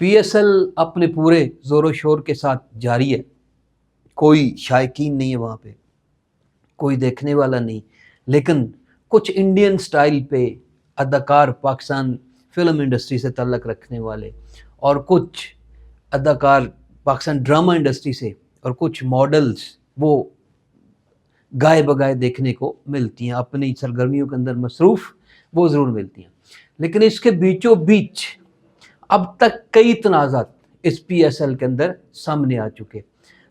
P S L اپنے پورے زور و شور کے ساتھ جاری ہے. کوئی شائقین نہیں ہے وہاں پہ, کوئی دیکھنے والا نہیں, لیکن کچھ انڈین سٹائل پہ اداکار پاکستان فلم انڈسٹری سے تعلق رکھنے والے اور کچھ اداکار پاکستان ڈرامہ انڈسٹری سے اور کچھ ماڈلز وہ گائے بگائے دیکھنے کو ملتی ہیں, اپنی سرگرمیوں کے اندر مصروف وہ ضرور ملتی ہیں. لیکن اس کے بیچوں بیچ اب تک کئی تنازعات اس پی ایس ایل کے اندر سامنے آ چکے.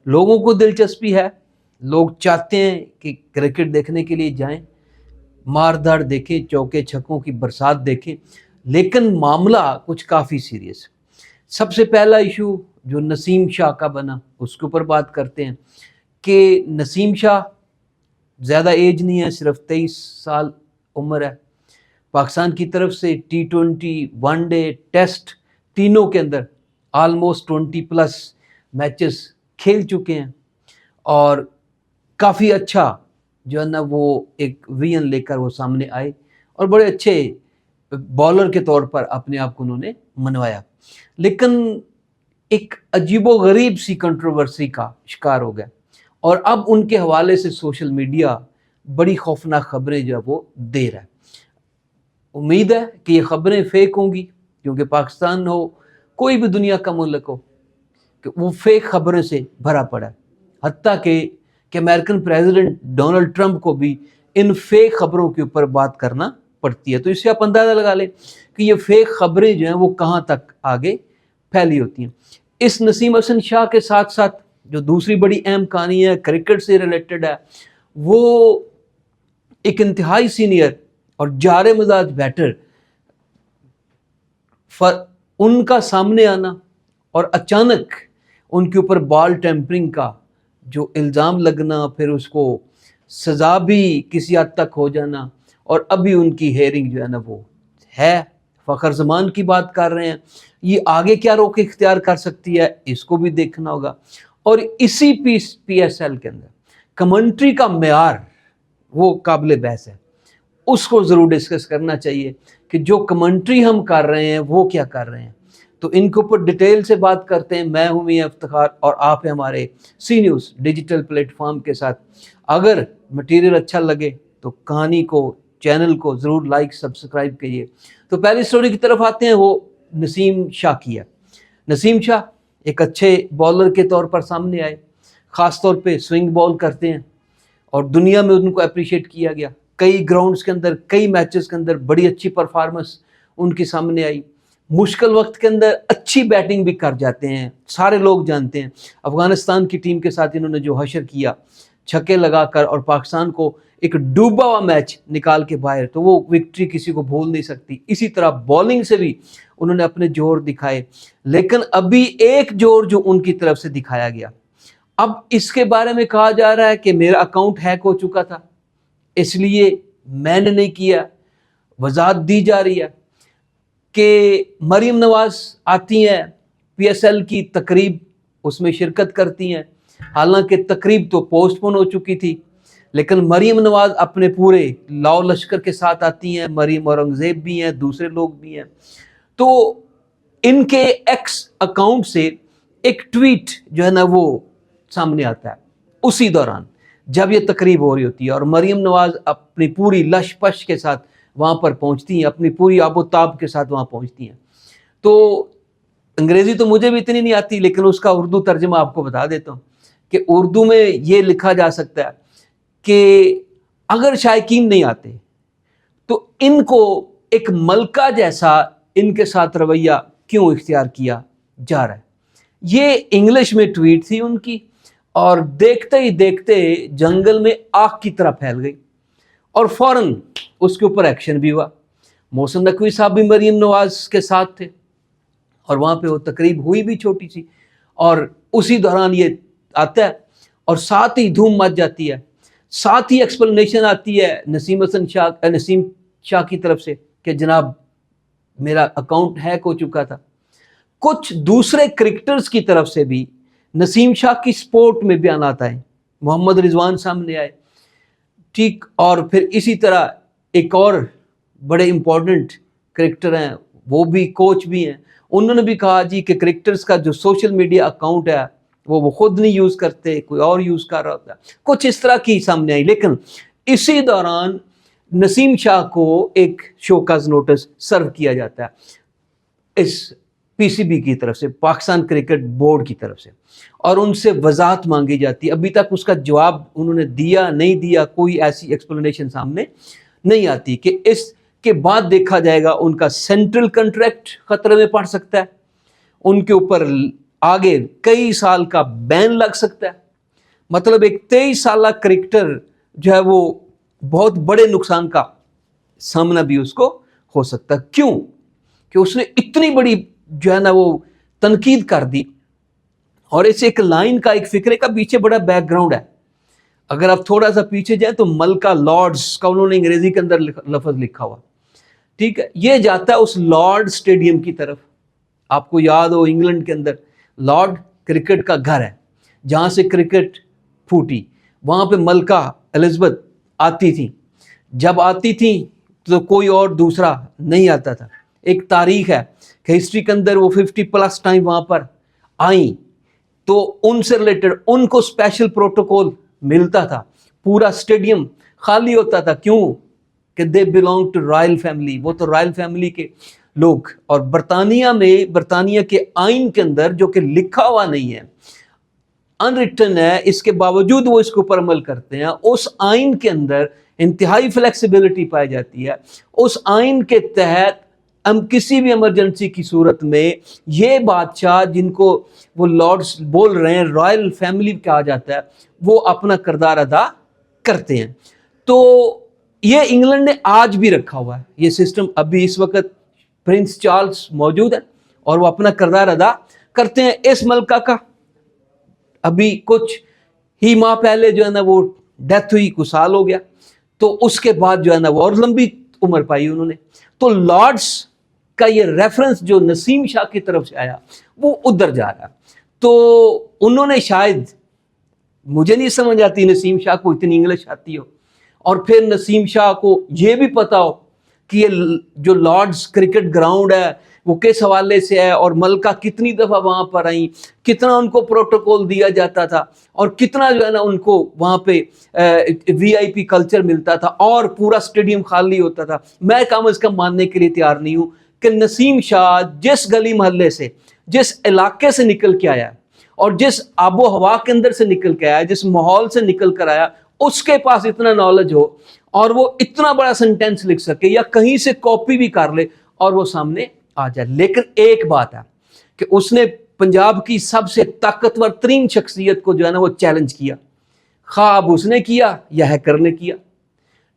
لوگوں کو دلچسپی ہے, لوگ چاہتے ہیں کہ کرکٹ دیکھنے کے لیے جائیں, مار دھاڑ دیکھیں, چوکے چھکوں کی برسات دیکھیں, لیکن معاملہ کچھ کافی سیریس ہے. سب سے پہلا ایشو جو نسیم شاہ کا بنا اس کے اوپر بات کرتے ہیں کہ نسیم شاہ زیادہ ایج نہیں ہے, صرف 23 سال عمر ہے. پاکستان کی طرف سے T20 ون ڈے ٹیسٹ تینوں کے اندر آلموسٹ 20+ میچز کھیل چکے ہیں اور کافی اچھا جو ہے نا وہ ایک وین لے کر وہ سامنے آئے اور بڑے اچھے بالر کے طور پر اپنے آپ کو انہوں نے منوایا. لیکن ایک عجیب و غریب سی کنٹروورسی کا شکار ہو گیا اور اب ان کے حوالے سے سوشل میڈیا بڑی خوفناک خبریں جو ہے وہ دے رہا ہے. امید ہے کہ یہ خبریں فیک ہوں گی, کیونکہ پاکستان ہو کوئی بھی دنیا کا ملک ہو کہ وہ فیک خبروں سے بھرا پڑا ہے. حتیٰ کہ امریکن پریزیڈنٹ ڈونلڈ ٹرمپ کو بھی ان فیک خبروں کے اوپر بات کرنا پڑتی ہے. تو اس سے آپ اندازہ لگا لیں کہ یہ فیک خبریں جو ہیں وہ کہاں تک آگے پھیلی ہوتی ہیں. اس نسیم حسن شاہ کے ساتھ ساتھ جو دوسری بڑی اہم کہانی ہے کرکٹ سے ریلیٹڈ ہے, وہ ایک انتہائی سینئر اور جارے مزاج بیٹر ان کا سامنے آنا اور اچانک ان کے اوپر بال ٹیمپرنگ کا جو الزام لگنا, پھر اس کو سزا بھی کسی حد تک ہو جانا, اور ابھی ان کی ہیئرنگ جو ہے نا وہ ہے. فخر زمان کی بات کر رہے ہیں, یہ آگے کیا روک اختیار کر سکتی ہے اس کو بھی دیکھنا ہوگا. اور اسی پی ایس ایل کے اندر کمنٹری کا معیار وہ قابل بحث ہے, اس کو ضرور ڈسکس کرنا چاہیے کہ جو کمنٹری ہم کر رہے ہیں وہ کیا کر رہے ہیں. تو ان کے اوپر ڈیٹیل سے بات کرتے ہیں. میں ہوں میاں افتخار اور آپ ہیں ہمارے سی نیوز ڈیجیٹل پلیٹ فارم کے ساتھ. اگر مٹیریل اچھا لگے تو کہانی کو, چینل کو ضرور لائک سبسکرائب کیجیے. تو پہلی سٹوری کی طرف آتے ہیں, وہ نسیم شاہ کی ہے. نسیم شاہ ایک اچھے بالر کے طور پر سامنے آئے, خاص طور پہ سوئنگ بال کرتے ہیں اور دنیا میں ان کو اپریشیٹ کیا گیا. کئی گراؤنڈز کے اندر, کئی میچز کے اندر بڑی اچھی پرفارمنس ان کی سامنے آئی. مشکل وقت کے اندر اچھی بیٹنگ بھی کر جاتے ہیں, سارے لوگ جانتے ہیں. افغانستان کی ٹیم کے ساتھ انہوں نے جو حشر کیا چھکے لگا کر اور پاکستان کو ایک ڈوبا ہوا میچ نکال کے باہر, تو وہ وکٹری کسی کو بھول نہیں سکتی. اسی طرح بولنگ سے بھی انہوں نے اپنے جوہر دکھائے, لیکن ابھی ایک جوہر جو ان کی طرف سے دکھایا گیا, اب اس کے بارے میں کہا جا رہا ہے کہ میرا اکاؤنٹ ہیک ہو چکا تھا اس لیے میں نے نہیں کیا. وضاحت دی جا رہی ہے کہ مریم نواز آتی ہیں پی ایس ایل کی تقریب, اس میں شرکت کرتی ہیں. حالانکہ تقریب تو پوسٹ پون ہو چکی تھی, لیکن مریم نواز اپنے پورے لاؤ لشکر کے ساتھ آتی ہیں. مریم اورنگزیب بھی ہیں, دوسرے لوگ بھی ہیں. تو ان کے ایکس اکاؤنٹ سے ایک ٹویٹ جو ہے نا وہ سامنے آتا ہے اسی دوران جب یہ تقریب ہو رہی ہوتی ہے, اور مریم نواز اپنی پوری لش پش کے ساتھ وہاں پر پہنچتی ہیں, اپنی پوری آب و تاب کے ساتھ وہاں پہنچتی ہیں. تو انگریزی تو مجھے بھی اتنی نہیں آتی, لیکن اس کا اردو ترجمہ آپ کو بتا دیتا ہوں کہ اردو میں یہ لکھا جا سکتا ہے کہ اگر شائقین نہیں آتے تو ان کو ایک ملکہ جیسا ان کے ساتھ رویہ کیوں اختیار کیا جا رہا ہے. یہ انگلش میں ٹویٹ تھی ان کی, اور دیکھتے ہی دیکھتے جنگل میں آگ کی طرح پھیل گئی اور فوراً اس کے اوپر ایکشن بھی ہوا. محسن نقوی صاحب بھی مریم نواز کے ساتھ تھے اور وہاں پہ وہ تقریب ہوئی بھی چھوٹی سی, اور اسی دوران یہ آتا ہے اور ساتھ ہی دھوم مچ جاتی ہے. ساتھ ہی ایکسپلینیشن آتی ہے نسیم شاہ کی طرف سے کہ جناب میرا اکاؤنٹ ہیک ہو چکا تھا. کچھ دوسرے کرکٹرز کی طرف سے بھی نسیم شاہ کی سپورٹ میں بیانات آئے. محمد رضوان سامنے آئے, ٹھیک, اور پھر اسی طرح ایک اور بڑے امپورٹنٹ کرکٹر ہیں وہ بھی کوچ بھی ہیں. انہوں نے بھی کہا جی کہ کرکٹرز کا جو سوشل میڈیا اکاؤنٹ ہے وہ خود نہیں یوز کرتے, کوئی اور یوز کر رہا ہوتا ہے. کچھ اس طرح کی سامنے آئی. لیکن اسی دوران نسیم شاہ کو ایک شوکاز نوٹس سرو کیا جاتا ہے اس پی سی بی کی طرف سے, پاکستان کرکٹ بورڈ کی طرف سے, اور ان سے وضاحت مانگی جاتی ہے. ابھی تک اس کا جواب انہوں نے دیا نہیں دیا, کوئی ایسی ایکسپلینیشن سامنے نہیں آتی کہ اس کے بعد دیکھا جائے گا ان کا سینٹرل کنٹریکٹ خطرے میں پڑ سکتا ہے, ان کے اوپر آگے کئی سال کا بین لگ سکتا ہے. مطلب ایک 23 سالہ کرکٹر جو ہے وہ بہت بڑے نقصان کا سامنا بھی اس کو ہو سکتا ہے. کیوں کہ اس نے اتنی بڑی جو ہے نا وہ تنقید کر دی, اور اس ایک لائن کا, ایک فکرے کا پیچھے بڑا بیک گراؤنڈ ہے. اگر آپ تھوڑا سا پیچھے جائیں تو ملکہ لارڈز کا انہوں نے انگریزی کے اندر لفظ لکھا ہوا, ٹھیک ہے, یہ جاتا ہے اس لارڈ اسٹیڈیم کی طرف. آپ کو یاد ہو انگلینڈ کے اندر لارڈ کرکٹ کا گھر ہے جہاں سے کرکٹ پھوٹی, وہاں پہ ملکہ الزبتھ آتی تھی. جب آتی تھی تو کوئی اور دوسرا نہیں آتا تھا. ایک تاریخ ہے کہ ہسٹری کے اندر وہ 50+ ٹائم وہاں پر آئیں تو ان سے ریلیٹڈ ان کو اسپیشل پروٹوکول ملتا تھا. پورا اسٹیڈیم خالی ہوتا تھا. کیوں کہ they belong to royal family, وہ تو رائل فیملی کے لوگ. اور برطانیہ کے آئین کے اندر جو کہ لکھا ہوا نہیں ہے, ان ریٹن ہے, اس کے باوجود وہ اس کے اوپر عمل کرتے ہیں. اس آئین کے اندر انتہائی فلیکسیبلٹی پائی جاتی ہے. اس آئین کے تحت ہم کسی بھی ایمرجنسی کی صورت میں یہ بادشاہ جن کو وہ لارڈز بول رہے ہیں, رائل فیملی کہا جاتا ہے, وہ اپنا کردار ادا کرتے ہیں. تو یہ انگلینڈ نے آج بھی رکھا ہوا ہے یہ سسٹم. ابھی اس وقت پرنس چارلز موجود ہیں اور وہ اپنا کردار ادا کرتے ہیں. اس ملکہ کا ابھی کچھ ہی ماہ پہلے جو ہے نا وہ ڈیتھ ہوئی, کچھ سال ہو گیا, تو اس کے بعد جو ہے نا وہ اور لمبی عمر پائی انہوں نے. تو لارڈز کا یہ ریفرنس جو نسیم شاہ کی طرف سے آیا وہ ادھر جا رہا. تو انہوں نے شاید, مجھے نہیں سمجھ آتی نسیم شاہ کو اتنی انگلش آتی ہو, اور پھر نسیم شاہ کو یہ بھی پتا ہو کہ یہ جو لارڈز کرکٹ گراؤنڈ ہے وہ کس حوالے سے ہے, اور ملکہ کتنی دفعہ وہاں پر آئیں, کتنا ان کو پروٹوکول دیا جاتا تھا, اور کتنا جو ہے نا ان کو وہاں پہ VIP کلچر ملتا تھا, اور پورا اسٹیڈیم خالی ہوتا تھا. میں کم از کم ماننے کے لیے تیار نہیں ہوں کہ نسیم شاہ جس گلی محلے سے, جس علاقے سے نکل کے آیا, اور جس آب و ہوا کے اندر سے نکل کے آیا, جس ماحول سے نکل کر آیا, اس کے پاس اتنا نالج ہو اور وہ اتنا بڑا سینٹینس لکھ سکے یا کہیں سے کاپی بھی کر لے اور وہ سامنے آ جائے. لیکن ایک بات ہے کہ اس نے پنجاب کی سب سے طاقتور ترین شخصیت کو جو ہے نا وہ چیلنج کیا, خواب اس نے کیا یا ہیکر نے کیا,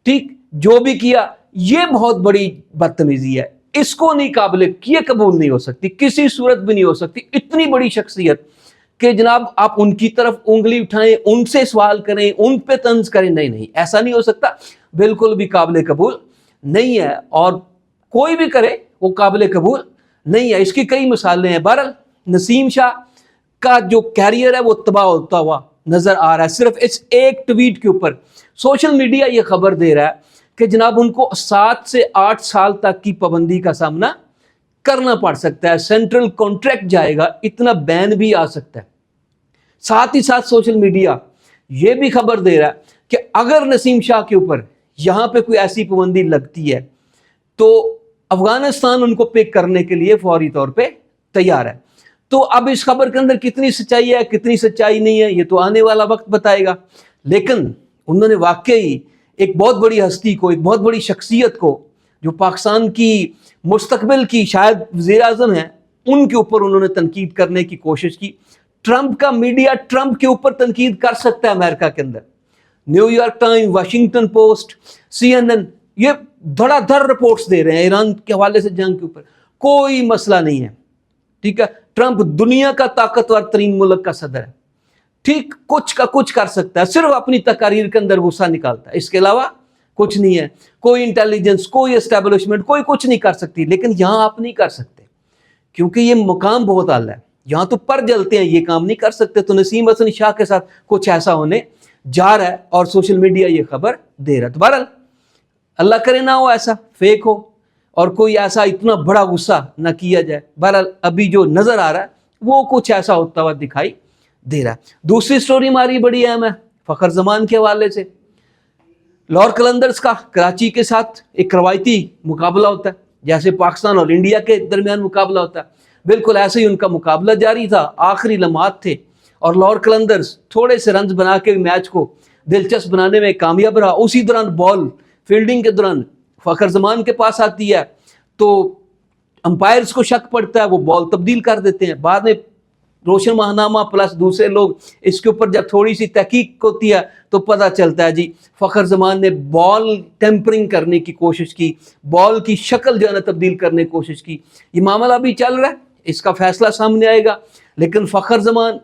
ٹھیک, جو بھی کیا یہ بہت بڑی بدتمیزی ہے. اس کو نہیں قابل, یہ قبول نہیں ہو سکتی, کسی صورت بھی نہیں ہو سکتی. اتنی بڑی شخصیت کہ جناب آپ ان کی طرف انگلی اٹھائیں, ان سے سوال کریں, ان پہ طنز کریں, نہیں, ایسا نہیں ہو سکتا, بالکل بھی قابل قبول نہیں ہے. اور کوئی بھی کرے وہ قابل قبول نہیں ہے. اس کی کئی مثالیں ہیں. بہرحال نسیم شاہ کا جو کیریئر ہے وہ تباہ ہوتا ہوا نظر آ رہا ہے صرف اس ایک ٹویٹ کے اوپر. سوشل میڈیا یہ خبر دے رہا ہے کہ جناب ان کو 7 سے 8 سال تک کی پابندی کا سامنا کرنا پڑ سکتا ہے. سینٹرل کانٹریکٹ جائے گا, اتنا بین بھی آ سکتا ہے. ساتھ ہی ساتھ سوشل میڈیا یہ بھی خبر دے رہا ہے کہ اگر نسیم شاہ کے اوپر یہاں پہ کوئی ایسی پابندی لگتی ہے تو افغانستان ان کو پک کرنے کے لیے فوری طور پہ تیار ہے. تو اب اس خبر کے اندر کتنی سچائی ہے کتنی سچائی نہیں ہے یہ تو آنے والا وقت بتائے گا. لیکن انہوں نے واقعی ایک بہت بڑی ہستی کو, ایک بہت بڑی شخصیت کو جو پاکستان کی مستقبل کی شاید وزیر اعظم ہیں, ان کے اوپر انہوں نے تنقید کرنے کی کوشش کی. ٹرمپ کا میڈیا ٹرمپ کے اوپر تنقید کر سکتا ہے امریکہ کے اندر. New York Times, Washington Post, CNN یہ دھڑا دھڑ رپورٹس دے رہے ہیں ایران کے حوالے سے جنگ کے اوپر. کوئی مسئلہ نہیں ہے, ٹھیک ہے. ٹرمپ دنیا کا طاقتور ترین ملک کا صدر ہے, ٹھیک, کچھ کا کچھ کر سکتا ہے, صرف اپنی تقاریر کے اندر غصہ نکالتا ہے, اس کے علاوہ کچھ نہیں ہے. کوئی انٹیلیجنس, کوئی اسٹیبلشمنٹ, کوئی کچھ نہیں کر سکتی. لیکن یہاں آپ نہیں کر سکتے کیونکہ یہ مقام بہت اعلیٰ ہے, یہاں تو پر جلتے ہیں, یہ کام نہیں کر سکتے. تو نسیم حسن شاہ کے ساتھ کچھ ایسا ہونے جا رہا ہے اور سوشل میڈیا یہ خبر دے رہا ہے. تو بہرحال اللہ کرے نہ ہو ایسا, فیک ہو, اور کوئی ایسا اتنا بڑا غصہ نہ کیا جائے. بہرحال ابھی جو نظر آ رہا ہے وہ کچھ ایسا ہوتا ہوا دکھائی دے رہا ہے. دوسری سٹوری ہماری بڑی اہم ہے فخر زمان کے حوالے سے. لاہور قلندرز کا کراچی کے ساتھ ایک روایتی مقابلہ ہوتا ہے، جیسے پاکستان اور انڈیا کے درمیان مقابلہ ہوتا ہے، بالکل ایسے ہی ان کا مقابلہ جاری تھا. آخری لمحات تھے اور لاہور قلندرز تھوڑے سے رنز بنا کے میچ کو دلچسپ بنانے میں کامیاب رہا. اسی دوران بال فیلڈنگ کے دوران فخر زمان کے پاس آتی ہے تو امپائرز کو شک پڑتا ہے، وہ بال تبدیل کر دیتے ہیں. بعد میں روشن ماہنامہ پلس دوسرے لوگ اس کے اوپر جب تھوڑی سی تحقیق ہوتی ہے تو پتہ چلتا ہے جی فخر زمان نے بال ٹیمپرنگ کرنے کی کوشش کی، بال کی شکل جو ہے نا تبدیل کرنے کی کوشش کی. یہ معاملہ بھی چل رہا ہے، اس کا فیصلہ سامنے آئے گا. لیکن فخر زمان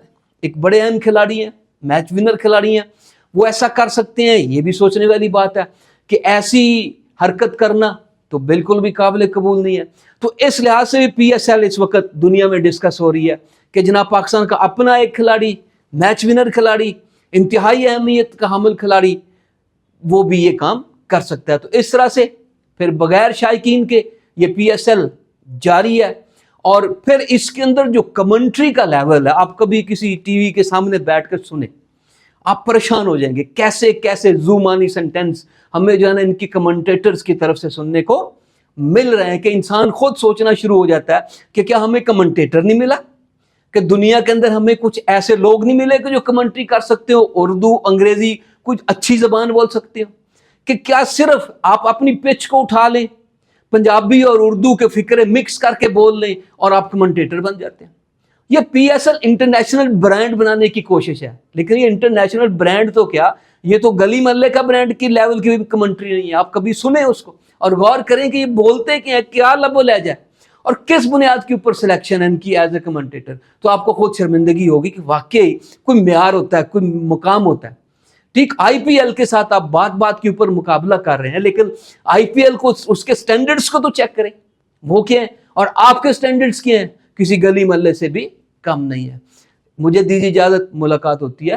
ایک بڑے اہم کھلاڑی ہیں، میچ ونر کھلاڑی ہیں، وہ ایسا کر سکتے ہیں. یہ بھی سوچنے والی بات ہے کہ ایسی حرکت کرنا تو بالکل بھی قابل قبول نہیں ہے. تو اس لحاظ سے بھی پی ایس ایل اس وقت دنیا میں ڈسکس ہو رہی ہے کہ جناب پاکستان کا اپنا ایک کھلاڑی، میچ ونر کھلاڑی، انتہائی اہمیت کا حامل کھلاڑی، وہ بھی یہ کام کر سکتا ہے. تو اس طرح سے پھر بغیر شائقین کے یہ پی ایس ایل جاری ہے. اور پھر اس کے اندر جو کمنٹری کا لیول ہے، آپ کبھی کسی ٹی وی کے سامنے بیٹھ کر سنیں آپ پریشان ہو جائیں گے، کیسے کیسے زومانی سینٹینس ہمیں جو ہے نا ان کی کمنٹیٹرز کی طرف سے سننے کو مل رہے ہیں کہ انسان خود سوچنا شروع ہو جاتا ہے کہ کیا ہمیں کمنٹیٹر نہیں ملا، کہ دنیا کے اندر ہمیں کچھ ایسے لوگ نہیں ملے کہ جو کمنٹری کر سکتے ہو، اردو انگریزی کچھ اچھی زبان بول سکتے ہو، کہ کیا صرف آپ اپنی پچ کو اٹھا لیں، پنجابی اور اردو کے فکرے مکس کر کے بول لیں اور آپ کمنٹیٹر بن جاتے ہیں. یہ P S L international brand بنانے کی کوشش ہے، لیکن یہ انٹرنیشنل برانڈ تو کیا، یہ تو گلی محلے کا برانڈ کی لیول کی بھی کمنٹری نہیں ہے. آپ کبھی سنیں اس کو اور غور کریں کہ یہ بولتے کیا لب و لہجہ ہے اور کس بنیاد کے اوپر سلیکشن ہے ان کی ایز اے کمنٹیٹر. تو آپ کو خود شرمندگی ہوگی کہ واقعی کوئی معیار ہوتا ہے، کوئی مقام ہوتا ہے. ٹھیک آئی پی ایل کے ساتھ آپ بات کے اوپر مقابلہ کر رہے ہیں، لیکن آئی پی ایل کو اس کے سٹینڈرڈز کو تو چیک کریں وہ کیا ہیں اور آپ کے سٹینڈرڈز کیا ہیں. کسی گلی محلے سے بھی کم نہیں ہے. مجھے دیجیے اجازت، ملاقات ہوتی ہے